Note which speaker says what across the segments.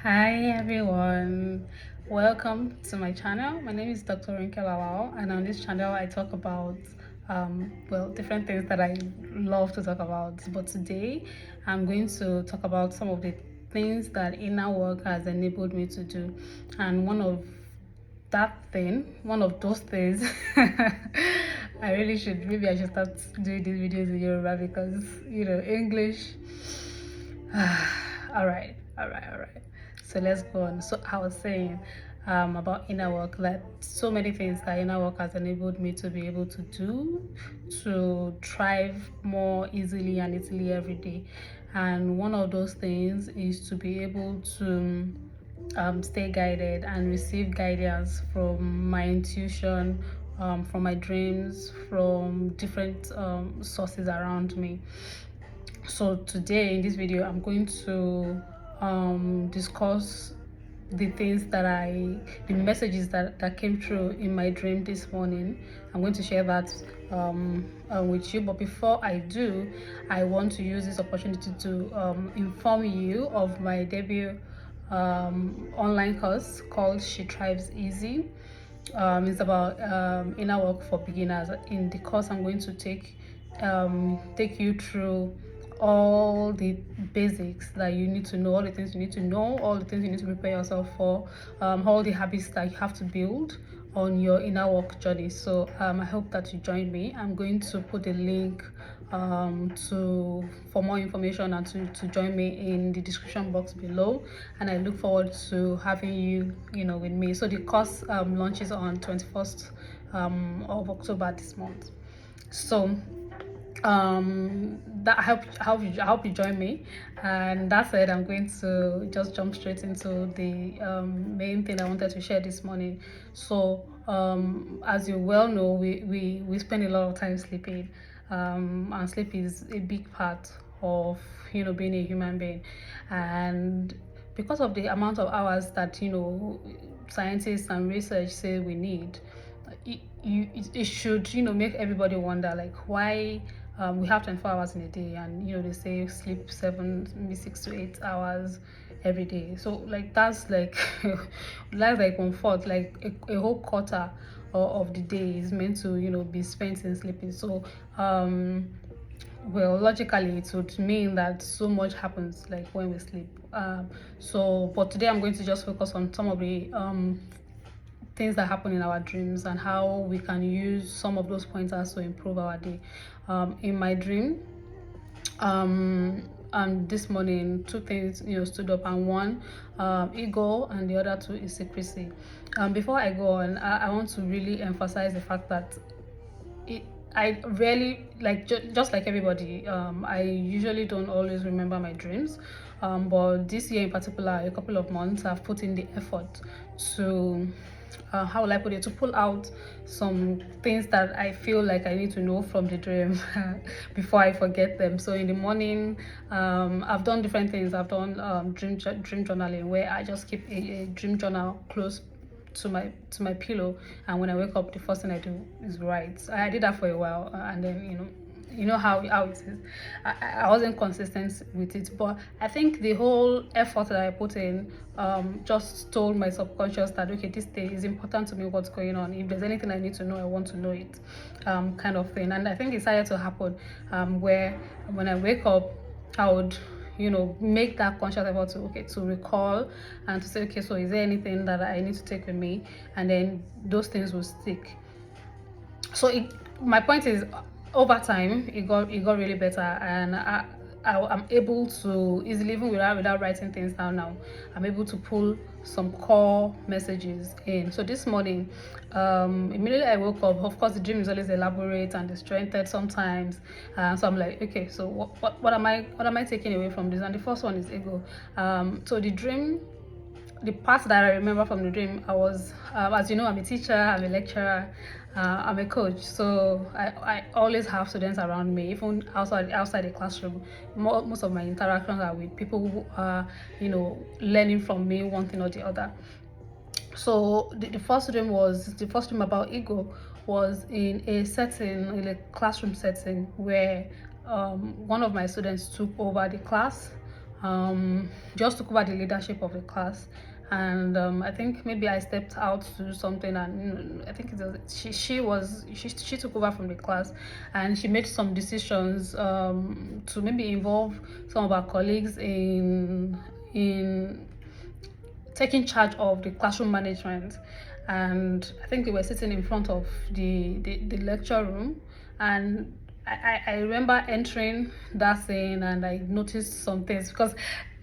Speaker 1: Hi everyone, welcome to my channel. My name is Dr. Rinkelawao, and on this channel I talk about different things that I love to talk about. But today I'm going to talk about some of the things that inner work has enabled me to do, and one of those things maybe I should start doing these videos in Yoruba because English. All right. So let's go on. So I was saying about inner work, that so many things that inner work has enabled me to be able to do to thrive more easily and easily every day. And one of those things is to be able to stay guided and receive guidance from my intuition, from my dreams, from different sources around me. So today in this video I'm going to discuss the messages that came through in my dream this morning. I'm going to share that with you, but before I do, I want to use this opportunity to inform you of my debut online course called She Thrives Easy. It's about inner work for beginners. In the course, I'm going to take you through all the basics that you need to know, all the things you need to know, all the things you need to prepare yourself for, all the habits that you have to build on your inner work journey. So I hope that you join me. I'm going to put a link to for more information and to join me in the description box below, and I look forward to having you with me. So the course launches on 21st of October this month. So that I hope you join me. And that said, I'm going to just jump straight into the main thing I wanted to share this morning. So as you well know, we spend a lot of time sleeping, and sleep is a big part of being a human being. And because of the amount of hours that scientists and research say we need, it should make everybody wonder, like, why we have 24 hours in a day, and they say sleep 7, maybe 6 to 8 hours every day. So like that's like that's like 1/4, like a whole quarter of the day is meant to be spent in sleeping. So logically it would mean that so much happens like when we sleep. But today I'm going to just focus on some of the things that happen in our dreams and how we can use some of those pointers to improve our day. In my dream, and this morning, two things stood up, and one ego, and the other two is secrecy. Before I go on, I want to really emphasize the fact that it I really like just like everybody. I usually don't always remember my dreams, but this year in particular, a couple of months, I've put in the effort to how will I put it, to pull out some things that I feel like I need to know from the dream before I forget them. So in the morning, I've done different things. I've done dream journaling, where I just keep a dream journal close to my pillow, and when I wake up the first thing I do is write. I did that for a while, and then how it is. I wasn't consistent with it, but I think the whole effort that I put in just told my subconscious that, okay, this day is important to me, what's going on. If there's anything I need to know, I want to know it, kind of thing. And I think it started to happen where when I wake up, I would make that conscious effort to recall and to say, okay, so is there anything that I need to take with me, and then those things will stick. So my point is, over time it got really better, and I'm able to easily, even without writing things down now, I'm able to pull some core messages in. So this morning, immediately I woke up, of course the dream is always elaborate and disjointed sometimes, so I'm like, okay, so what am I taking away from this? And the first one is ego. So the part that I remember from the dream, I was, as you know, I'm a teacher, I'm a lecturer, I'm a coach. So I always have students around me, even outside the classroom. Most of my interactions are with people who are, learning from me one thing or the other. So the first dream about ego was in a classroom setting, where one of my students took over the class, just took over the leadership of the class. And I think maybe I stepped out to do something, and I think she took over from the class, and she made some decisions to maybe involve some of our colleagues in taking charge of the classroom management. And I think they were sitting in front of the lecture room, and I remember entering that scene, and I noticed some things because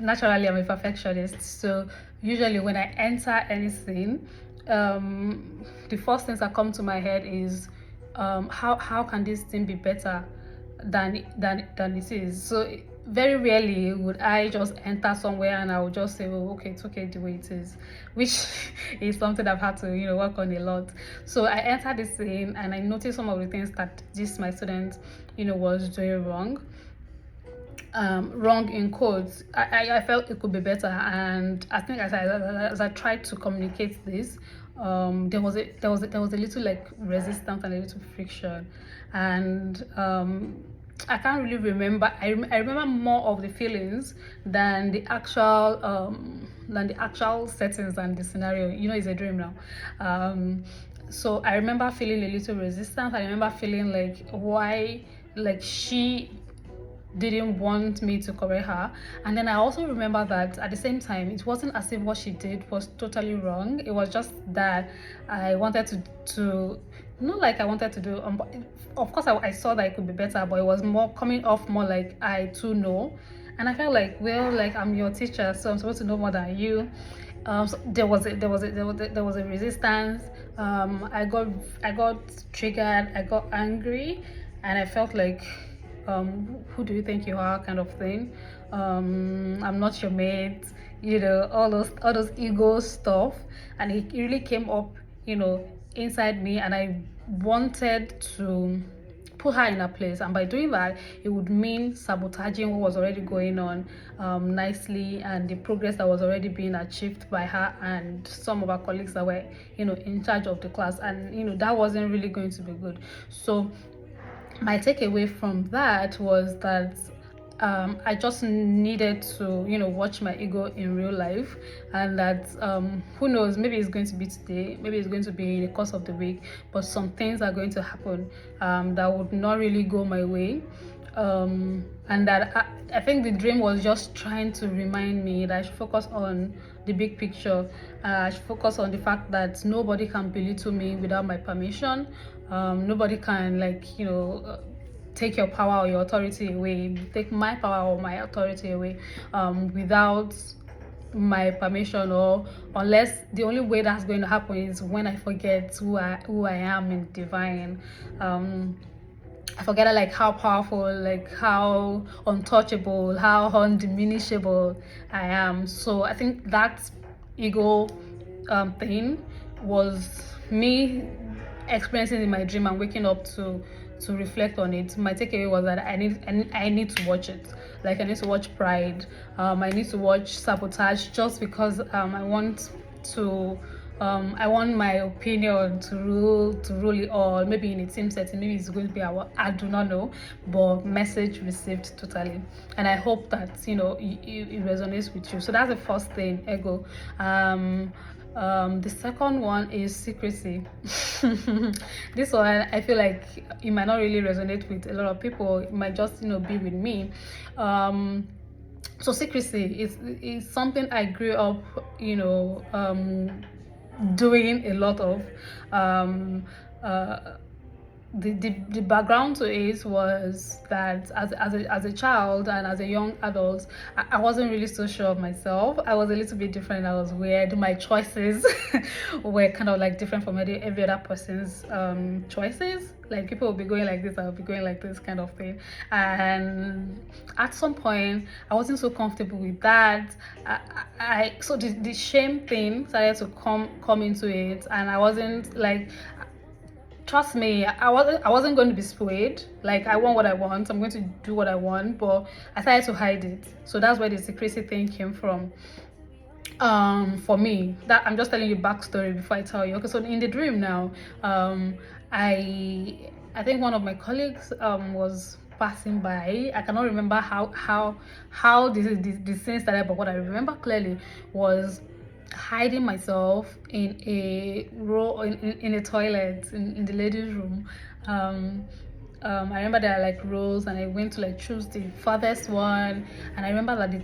Speaker 1: naturally I'm a perfectionist. So usually when I enter any scene, the first things that come to my head is how can this thing be better than it is. So very rarely would I just enter somewhere and I would just say, oh, okay, it's okay the way it is, which is something I've had to, work on a lot. So I entered the scene and I noticed some of the things that this my student, was doing wrong. Wrong in quotes. I felt it could be better, and I think as I tried to communicate this, there was a little like resistance and a little friction, and I can't really remember. I remember more of the feelings than the actual settings and the scenario. It's a dream now. So I remember feeling a little resistance. I remember feeling like why, like she didn't want me to correct her. And then I also remember that at the same time, it wasn't as if what she did was totally wrong. It was just that I wanted to not like I wanted to do, of course I saw that it could be better, but it was more coming off more like I too know. And I felt like, well, like I'm your teacher, so I'm supposed to know more than you. So there was a resistance. I got triggered, I got angry, and I felt like, who do you think you are, kind of thing. I'm not your mate, all those ego stuff. And it really came up, inside me, and I wanted to put her in her place, and by doing that it would mean sabotaging what was already going on nicely, and the progress that was already being achieved by her and some of our colleagues that were in charge of the class. And that wasn't really going to be good. So my takeaway from that was that I just needed to, watch my ego in real life, and that who knows, maybe it's going to be today, maybe it's going to be in the course of the week, but some things are going to happen that would not really go my way. And that I think the dream was just trying to remind me that I should focus on the big picture. I should focus on the fact that nobody can belittle me without my permission. Nobody can, take your power or your authority away, take my power or my authority away without my permission, or unless the only way that's going to happen is when I forget who I am in divine. I forget like how powerful, like how untouchable, how undiminishable I am. So I think that ego thing was me experiencing in my dream and waking up to reflect on it. My takeaway was that I need to watch it. Like I need to watch Pride. I need to watch Sabotage, just because I want to. I want my opinion to rule it all. Maybe in a team setting, maybe it's going to be I do not know, but message received totally. And I hope that it resonates with you. So that's the first thing, ego. The second one is secrecy. This one, I feel like it might not really resonate with a lot of people. It might just be with me. So secrecy is something I grew up doing a lot of. The background to it was that as a child and as a young adult, I wasn't really so sure of myself. I was a little bit different. I was weird. My choices were kind of like different from every other person's choices. Like people will be going like this, I'll be going like this, kind of thing. And at some point I wasn't so comfortable with that. So the shame thing started to come into it, and I wasn't like, trust me, I wasn't going to be swayed. Like I want what I want, I'm going to do what I want, but I started to hide it. So that's where the secrecy thing came from. For me, that I'm just telling you backstory before I tell you. Okay, so in the dream now, I think one of my colleagues was passing by. I cannot remember how this scene started, but what I remember clearly was hiding myself in a row in a toilet in the ladies' room. I remember there are like rows, and I went to like choose the farthest one. And I remember that the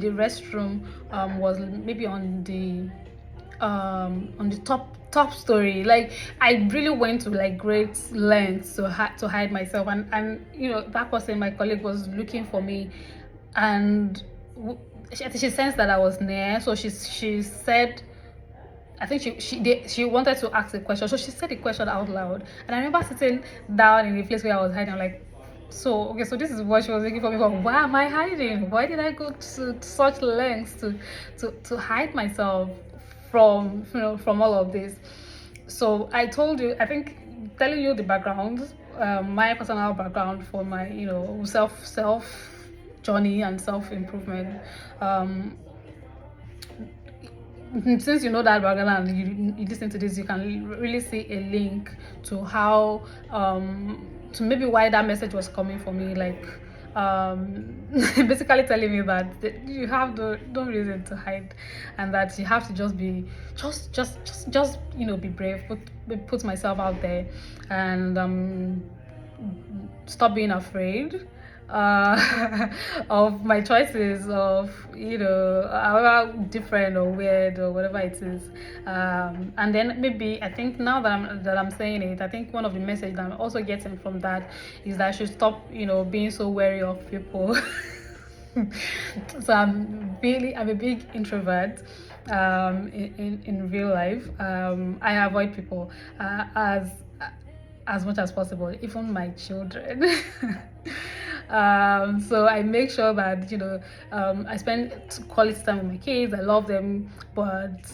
Speaker 1: restroom was maybe on the top story. Like, I really went to like great lengths to hide myself, and that person, my colleague, was looking for me, and she sensed that I was near, so she said, I think she wanted to ask a question, so she said the question out loud. And I remember sitting down in the place where I was hiding. I'm like, so okay, so this is what she was looking for me for. Why am I hiding? Why did I go to such lengths to hide myself from all of this? So I told you, I think, telling you the background, my personal background for my self journey and self improvement. Since you know that background and you listen to this, you can really see a link to how to maybe why that message was coming for me, like basically telling me that you have no reason to hide, and that you have to just be just be brave, put myself out there, and stop being afraid of my choices, of however different or weird or whatever it is. And then maybe, I think, now that I'm saying it, I think one of the messages that I'm also getting from that is that I should stop being so wary of people. So I'm a big introvert. In real life, I avoid people as much as possible, even my children. So I make sure that I spend quality time with my kids. I love them, but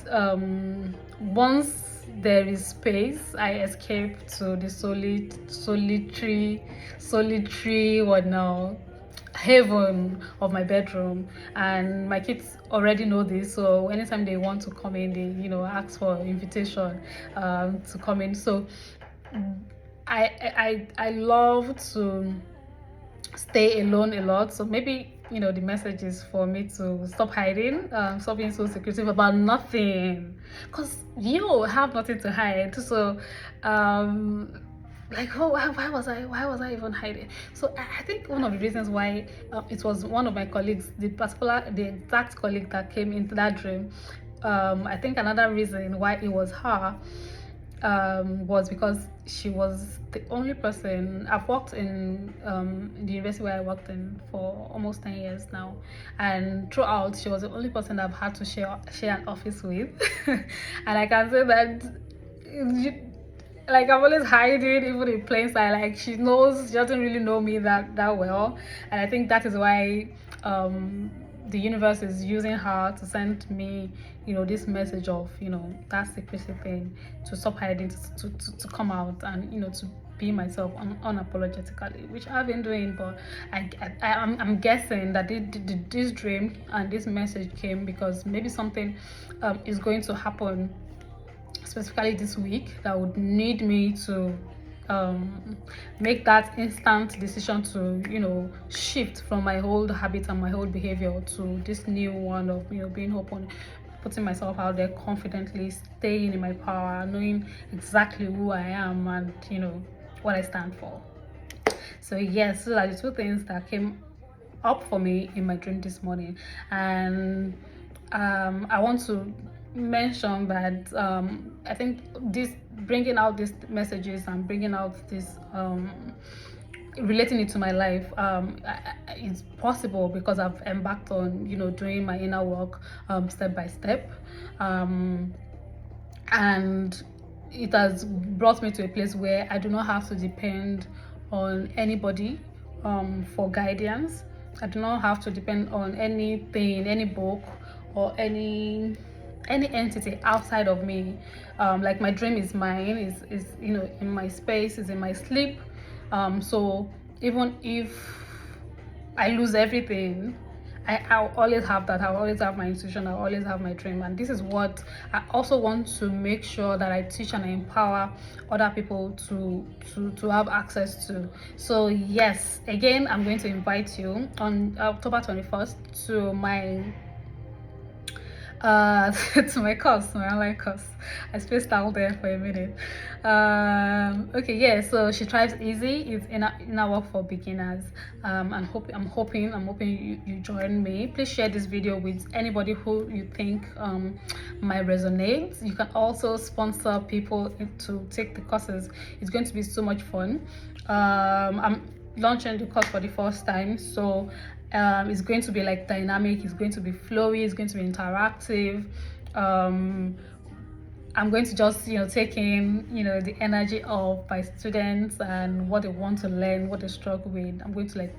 Speaker 1: once there is space, I escape to the solitary what now haven of my bedroom. And my kids already know this, so anytime they want to come in, they ask for invitation to come in. So I love to stay alone a lot. So maybe the message is for me to stop hiding, stop being so secretive about nothing, because you have nothing to hide. So like, oh, why was I even hiding? So I think one of the reasons why it was one of my colleagues, the exact colleague that came into that dream. I think another reason why it was her was because she was the only person. I've worked in the university where I worked in for almost 10 years now, and throughout, she was the only person I've had to share an office with. And I can say that, like, I'm always hiding, even in plain sight. Like, she doesn't really know me that well, and I think that is why the universe is using her to send me this message of that secrecy thing, to stop hiding, to come out, and to be myself unapologetically, which I've been doing. But I'm guessing that this dream and this message came because maybe something is going to happen specifically this week that would need me to make that instant decision to shift from my old habits and my old behavior to this new one of being open, putting myself out there confidently, staying in my power, knowing exactly who I am and what I stand for. So yes, those are the two things that came up for me in my dream this morning. And I want to mention that I think this bringing out these messages and bringing out this relating it to my life it's possible because I've embarked on doing my inner work step by step, and it has brought me to a place where I do not have to depend on anybody for guidance. I do not have to depend on anything, any book, or any entity outside of me. Like, my dream is mine, is in my space, is in my sleep. So even if I lose everything, I'll always have that. I'll always have my intuition. I'll always have my dream. And this is what I also want to make sure that I teach and I empower other people to have access to. So yes, again, I'm going to invite you on October 21st to my to my course, my online course. I spaced out there for a minute. Okay, yeah, so She Thrives Easy is inner work for beginners. And I'm hoping you join me. Please share this video with anybody who you think might resonate. You can also sponsor people to take the courses. It's going to be so much fun. I'm launching the course for the first time, so it's going to be like dynamic, it's going to be flowy, it's going to be interactive. I'm going to just take in the energy of my students and what they want to learn, what they struggle with. I'm going to like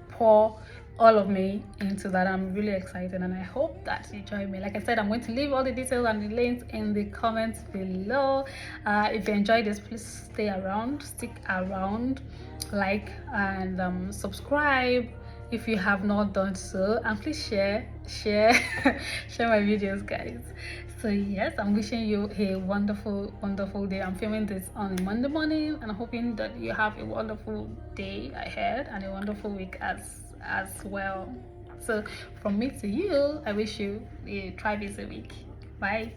Speaker 1: pour all of me into that. I'm really excited and I hope that you join me. Like I said, I'm going to leave all the details and the links in the comments below. If you enjoyed this, please stay around, stick around, like and subscribe if you have not done so, and please share share my videos, guys. So yes, I'm wishing you a wonderful day. I'm filming this on a Monday morning and I'm hoping that you have a wonderful day ahead and a wonderful week as well. So from me to you, I wish you a Thrive Easy week. Bye.